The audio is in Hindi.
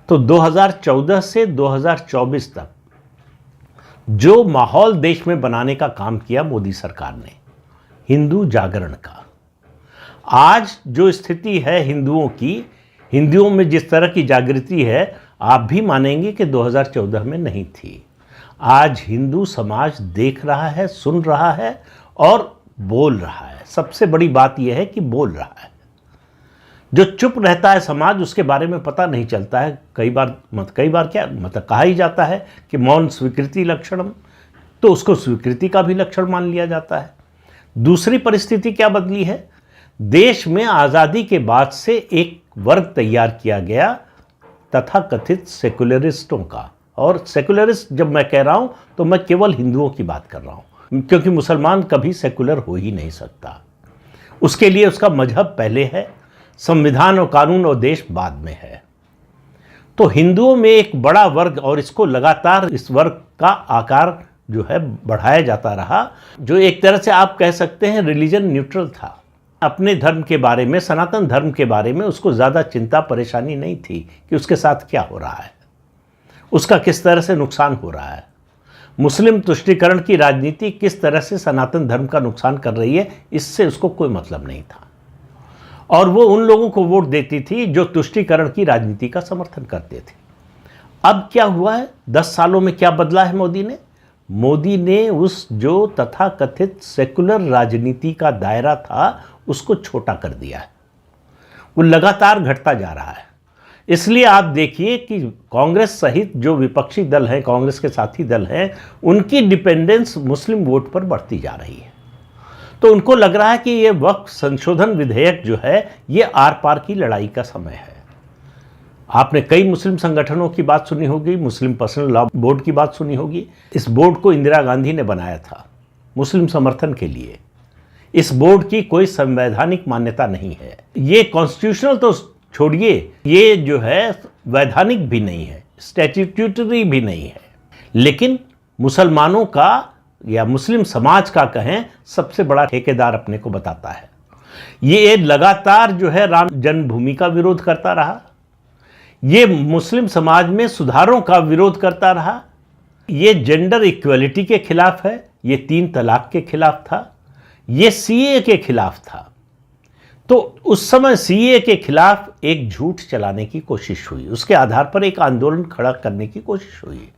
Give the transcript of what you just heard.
तो 2014 से 2024 तक जो माहौल देश में बनाने का काम किया मोदी सरकार ने, हिंदू जागरण का, आज जो स्थिति है हिंदुओं की, हिंदुओं में जिस तरह की जागृति है, आप भी मानेंगे कि 2014 में नहीं थी। आज हिंदू समाज देख रहा है, सुन रहा है और बोल रहा है। सबसे बड़ी बात यह है कि बोल रहा है। जो चुप रहता है समाज, उसके बारे में पता नहीं चलता है। कई बार क्या कहा ही जाता है कि मौन स्वीकृति लक्षणम, तो उसको स्वीकृति का भी लक्षण मान लिया जाता है। दूसरी परिस्थिति क्या बदली है, देश में आज़ादी के बाद से एक वर्ग तैयार किया गया तथाकथित सेकुलरिस्टों का। और सेकुलरिस्ट जब मैं कह रहा हूं तो मैं केवल हिंदुओं की बात कर रहा हूं, क्योंकि मुसलमान कभी सेकुलर हो ही नहीं सकता। उसके लिए उसका मजहब पहले है, संविधान और कानून और देश बाद में है। तो हिंदुओं में एक बड़ा वर्ग, और इसको लगातार इस वर्ग का आकार जो है बढ़ाया जाता रहा, जो एक तरह से आप कह सकते हैं रिलीजन न्यूट्रल था। अपने धर्म के बारे में, सनातन धर्म के बारे में उसको ज़्यादा चिंता परेशानी नहीं थी कि उसके साथ क्या हो रहा है, उसका किस तरह से नुकसान हो रहा है। मुस्लिम तुष्टीकरण की राजनीति किस तरह से सनातन धर्म का नुकसान कर रही है, इससे उसको कोई मतलब नहीं था। और वो उन लोगों को वोट देती थी जो तुष्टीकरण की राजनीति का समर्थन करते थे। अब क्या हुआ है, 10 सालों में क्या बदला है मोदी ने उस जो तथाकथित सेकुलर राजनीति का दायरा था उसको छोटा कर दिया है। वो लगातार घटता जा रहा है। इसलिए आप देखिए कि कांग्रेस सहित जो विपक्षी दल हैं, कांग्रेस के साथी दल हैं, उनकी डिपेंडेंस मुस्लिम वोट पर बढ़ती जा रही है। तो उनको लग रहा है कि ये वक्फ संशोधन विधेयक जो है ये आर पार की लड़ाई का समय है। आपने कई मुस्लिम संगठनों की बात सुनी होगी, मुस्लिम पर्सनल लॉ बोर्ड की बात सुनी होगी। इस बोर्ड को इंदिरा गांधी ने बनाया था मुस्लिम समर्थन के लिए। इस बोर्ड की कोई संवैधानिक मान्यता नहीं है। ये कॉन्स्टिट्यूशनल तो छोड़िए, ये जो है वैधानिक भी नहीं है, स्टैट्यूटरी भी नहीं है, लेकिन मुसलमानों का या मुस्लिम समाज का कहें सबसे बड़ा ठेकेदार अपने को बताता है। ये लगातार जो है राम जन्मभूमि का विरोध करता रहा, ये मुस्लिम समाज में सुधारों का विरोध करता रहा, ये जेंडर इक्वलिटी के खिलाफ है, ये 3 तलाक के खिलाफ था, ये सीए के खिलाफ था। तो उस समय सीए के खिलाफ एक झूठ चलाने की कोशिश हुई, उसके आधार पर एक आंदोलन खड़ा करने की कोशिश हुई।